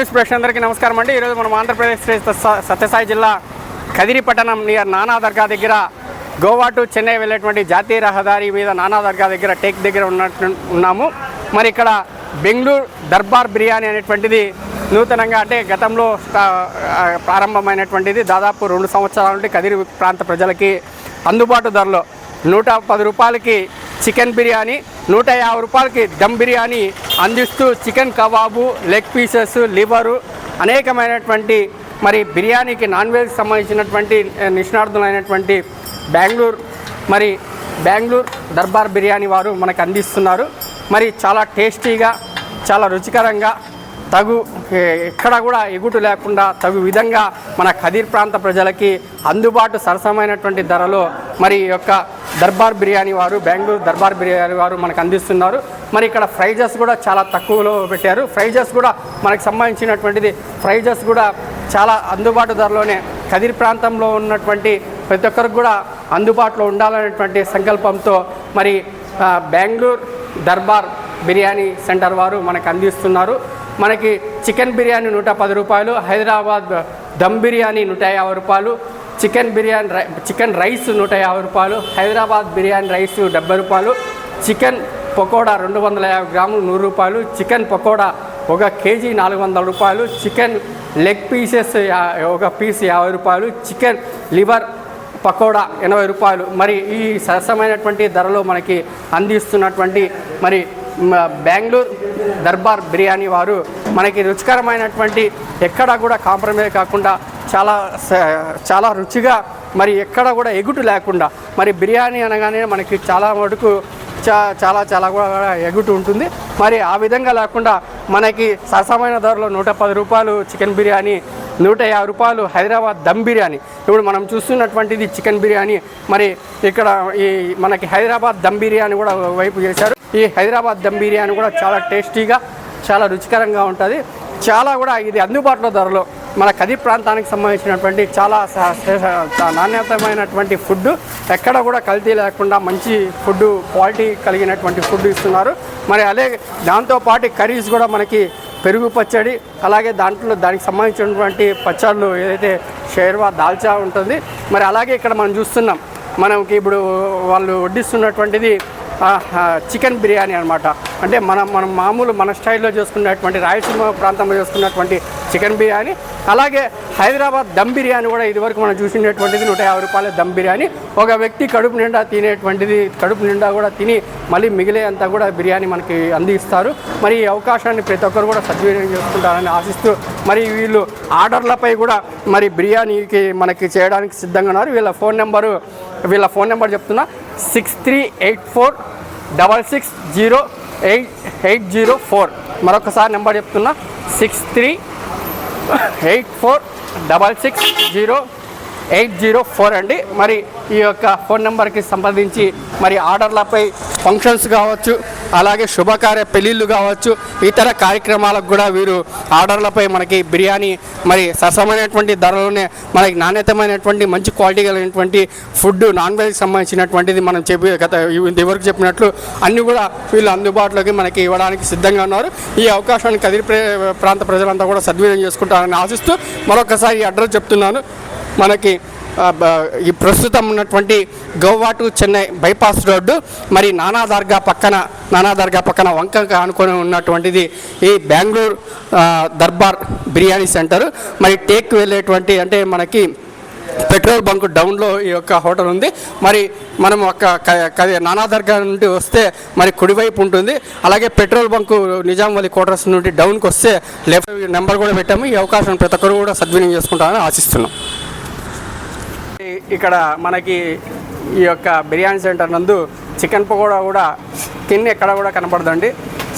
News ప్రేక్షకులందరికీ నమస్కారం అండి. ఈరోజు మనం ఆంధ్రప్రదేశ్ సత్యసాయి జిల్లా కదిరి పట్టణం నియర్ నానా దర్గా దగ్గర గోవా టు చెన్నై వెళ్ళేటువంటి జాతీయ రహదారి మీద నానా దర్గా దగ్గర టేక్ దగ్గర ఉన్నాము. మరి ఇక్కడ బెంగళూరు దర్బార్ బిర్యానీ అనేటువంటిది నూతనంగా అంటే గతంలో ప్రారంభమైనటువంటిది. దాదాపు 2 సంవత్సరాల నుండి కదిరి ప్రాంత ప్రజలకి అందుబాటు ధరలో 110 రూపాయలకి చికెన్ బిర్యానీ, 150 రూపాయలకి దమ్ బిర్యానీ అందిస్తూ chicken kebab, leg pieces, liver అనేకమైనటువంటి మరి బిర్యానీకి నాన్ వెజ్కి సంబంధించినటువంటి నిష్ణార్థులైనటువంటి బెంగళూరు దర్బార్ బిర్యానీ వారు మనకు అందిస్తున్నారు. మరి చాలా టేస్టీగా, చాలా రుచికరంగా, ఎక్కడ కూడా ఎగుటు లేకుండా తగు విధంగా మన కదిర్ ప్రాంత ప్రజలకి అందుబాటు సరసమైనటువంటి ధరలో మరి యొక్క దర్బార్ బిర్యానీ వారు, బెంగళూరు దర్బార్ బిర్యానీ వారు మనకు అందిస్తున్నారు. మరి ఇక్కడ ప్రైజెస్ కూడా చాలా తక్కువలో పెట్టారు. ప్రైజెస్ కూడా మనకు సంబంధించినటువంటిది ప్రైజెస్ కూడా చాలా అందుబాటు ధరలోనే కదిరి ప్రాంతంలో ఉన్నటువంటి ప్రతి ఒక్కరికి కూడా అందుబాటులో ఉండాలనేటువంటి సంకల్పంతో మరి బెంగళూరు దర్బార్ బిర్యానీ సెంటర్ వారు మనకు అందిస్తున్నారు. మనకి చికెన్ బిర్యానీ 110 రూపాయలు, హైదరాబాద్ దమ్ బిర్యానీ 150 రూపాయలు, చికెన్ రైస్ 150 రూపాయలు, హైదరాబాద్ బిర్యానీ రైస్ 70 రూపాయలు, చికెన్ పకోడా 250 గ్రాములు 100 రూపాయలు, చికెన్ పకోడా 1 కేజీ 400 రూపాయలు, చికెన్ లెగ్ పీసెస్ 1 పీస్ 50 రూపాయలు, చికెన్ లివర్ పకోడా 80 రూపాయలు. మరి ఈ సరసమైనటువంటి ధరలో మనకి అందిస్తున్నటువంటి మరి బెంగళూరు దర్బార్ బిర్యానీ వారు మనకి రుచికరమైనటువంటి ఎక్కడా కూడా కాంప్రమైజ్ కాకుండా చాలా రుచిగా, మరి ఎక్కడ కూడా ఎగుటు లేకుండా, మరి బిర్యానీ అనగానే మనకి చాలా మటుకు చాలా కూడా ఎగుటు ఉంటుంది. మరి ఆ విధంగా లేకుండా మనకి సరసమైన ధరలో 110 రూపాయలు చికెన్ బిర్యానీ, 150 రూపాయలు హైదరాబాద్ దమ్ బిర్యానీ. ఇప్పుడు మనం చూస్తున్నటువంటిది చికెన్ బిర్యానీ. మరి ఇక్కడ ఈ మనకి హైదరాబాద్ దమ్ బిర్యానీ కూడా వైపు చేశారు. ఈ హైదరాబాద్ దమ్ బిర్యానీ కూడా చాలా టేస్టీగా, చాలా రుచికరంగా ఉంటుంది. చాలా కూడా ఇది అందుబాటులో ధరలో మన కదిరి ప్రాంతానికి సంబంధించినటువంటి చాలా నాణ్యతమైనటువంటి ఫుడ్, ఎక్కడ కూడా కల్తీ లేకుండా మంచి ఫుడ్, క్వాలిటీ కలిగినటువంటి ఫుడ్ ఇస్తున్నారు. మరి అలాగే దాంతోపాటు కర్రీస్ కూడా మనకి పెరుగు పచ్చడి, అలాగే దానికి సంబంధించినటువంటి పచ్చళ్ళు ఏదైతే షేర్వా దాల్చా ఉంటుంది. మరి అలాగే ఇక్కడ మనం చూస్తున్నాం, మనకి ఇప్పుడు వాళ్ళు వడ్డిస్తున్నటువంటిది చికెన్ బిర్యానీ అనమాట. అంటే మనం మామూలు మన స్టైల్లో చేసుకున్నటువంటి రాయలసీమ ప్రాంతంలో చేసుకున్నటువంటి చికెన్ బిర్యానీ. అలాగే హైదరాబాద్ దమ్ బిర్యానీ కూడా ఇదివరకు మనం చూసినటువంటిది 150 రూపాయల దమ్ బిర్యానీ. ఒక వ్యక్తి కడుపు నిండా తినేటువంటిది, కడుపు నిండా కూడా తిని మళ్ళీ మిగిలేంతా కూడా బిర్యానీ మనకి అందిస్తారు. మరి ఈ అవకాశాన్ని ప్రతి ఒక్కరు కూడా సద్వినియోగం చేసుకుంటారని ఆశిస్తూ మరి వీళ్ళు ఆర్డర్లపై కూడా మరి బిర్యానీకి మనకి చేయడానికి సిద్ధంగా ఉన్నారు. వీళ్ళ ఫోన్ నెంబర్ చెప్తున్నా 6384660804. మరొకసారి నెంబర్ చెప్తున్నా 6384660804 అండి. మరి ఈ యొక్క ఫోన్ నెంబర్కి సంబంధించి మరి ఆర్డర్లపై ఫంక్షన్స్ కావచ్చు, అలాగే శుభకార్య పెళ్ళిళ్ళు కావచ్చు, ఇతర కార్యక్రమాలకు కూడా వీరు ఆర్డర్లపై మనకి బిర్యానీ మరి సరసమైనటువంటి ధరలోనే మనకి నాణ్యతమైనటువంటి మంచి క్వాలిటీ కలిగినటువంటి ఫుడ్, నాన్ వెజ్కి సంబంధించినటువంటిది మనం ఇంతవరకు చెప్పినట్లు అన్నీ కూడా వీళ్ళు అందుబాటులోకి మనకి ఇవ్వడానికి సిద్ధంగా ఉన్నారు. ఈ అవకాశాన్ని కదిరి ప్రాంత ప్రజలంతా కూడా సద్వినియోగం చేసుకుంటారని ఆశిస్తూ మరొకసారి ఈ అడ్రస్ చెప్తున్నాను. మనకి ఈ ప్రస్తుతం ఉన్నటువంటి Goa to Chennai bypass road, మరి నానా దర్గా పక్కన వంకక అనుకొని ఉన్నటువంటిది ఈ బెంగళూరు దర్బార్ బిర్యానీ సెంటర్. మరి టేక్ వెళ్ళేటువంటి అంటే మనకి పెట్రోల్ బంక్ డౌన్లో ఈ యొక్క హోటల్ ఉంది. మరి మనం నానా దర్గా నుండి వస్తే మరి కుడివైపు ఉంటుంది. అలాగే పెట్రోల్ బంకు నిజాం వలి క్వార్టర్స్ నుండి డౌన్కి వస్తే లెఫ్ట్ నెంబర్ కూడా పెట్టాము. ఈ అవకాశం ప్రతి ఒక్కరు కూడా సద్వినియోగం చేసుకుంటామని ఆశిస్తున్నాం. ఇక్కడ మనకి ఈ యొక్క బిర్యానీ సెంటర్ నందు చికెన్ పకోడా కూడా స్కిన్ ఎక్కడ కూడా కనపడదండి.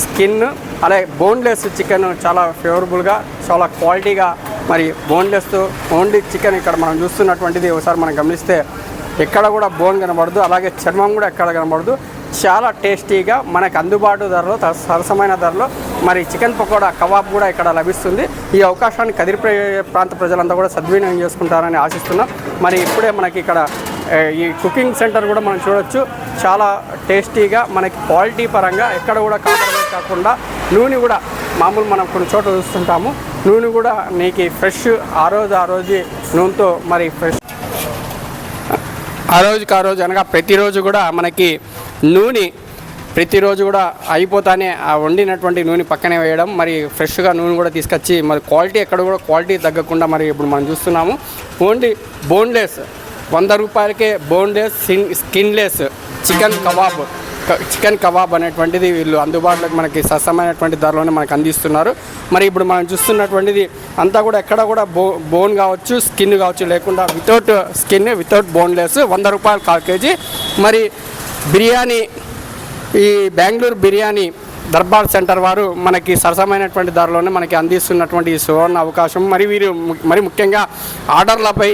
స్కిన్ అలాగే బోన్లెస్ చికెన్ చాలా ఫేవరబుల్గా, చాలా క్వాలిటీగా మరి బోన్లెస్ ఓన్లీ చికెన్ ఇక్కడ మనం చూస్తున్నటువంటిది ఒకసారి మనం గమనిస్తే ఎక్కడ కూడా బోన్ కనబడదు, అలాగే చర్మం కూడా ఎక్కడ కనబడదు. చాలా టేస్టీగా మనకు అందుబాటు ధరలో, సరసమైన ధరలో మరి చికెన్ పకోడా, కబాబ్ కూడా ఇక్కడ లభిస్తుంది. ఈ అవకాశాన్ని కదిరి ప్రాంత ప్రజలంతా కూడా సద్వినియోగం చేసుకుంటారని ఆశిస్తున్నాం. మరి ఇప్పుడే మనకి ఇక్కడ ఈ కుకింగ్ సెంటర్ కూడా మనం చూడొచ్చు. చాలా టేస్టీగా మనకి క్వాలిటీ పరంగా ఎక్కడ కూడా కాంప్రమైజ్ కాకుండా నూనె కూడా మామూలు మనం కొన్ని చోట్ల చూస్తుంటాము, నూనె కూడా నీకు ఫ్రెష్ ఆ రోజు నూనెతో మరి ఫ్రెష్ ఆ రోజు అనగా ప్రతిరోజు కూడా మనకి నూనె ప్రతిరోజు కూడా అయిపోతానే ఆ వండినటువంటి నూనె పక్కనే వేయడం, మరి ఫ్రెష్గా నూనె కూడా తీసుకొచ్చి మరి క్వాలిటీ ఎక్కడ కూడా క్వాలిటీ తగ్గకుండా మరి ఇప్పుడు మనం చూస్తున్నాము. ఓన్లీ బోన్లెస్ 100 రూపాయలకే బోన్లెస్ స్కిన్లెస్ చికెన్ కబాబ్ అనేటువంటిది వీళ్ళు అందుబాటులోకి మనకి సరసమైనటువంటి ధరలోనే మనకు అందిస్తున్నారు. మరి ఇప్పుడు మనం చూస్తున్నటువంటిది అంతా కూడా ఎక్కడ కూడా బోన్ కావచ్చు, స్కిన్ కావచ్చు లేకుండా వితౌట్ స్కిన్ వితౌట్ బోన్లెస్ 100 రూపాయలు 1/4 కేజీ. మరి బిర్యానీ ఈ బెంగళూరు బిర్యానీ దర్బార్ సెంటర్ వారు మనకి సరసమైనటువంటి ధరలోనే మనకి అందిస్తున్నటువంటి ఈ సువర్ణ అవకాశం. మరి వీరు ముఖ్యంగా ఆర్డర్లపై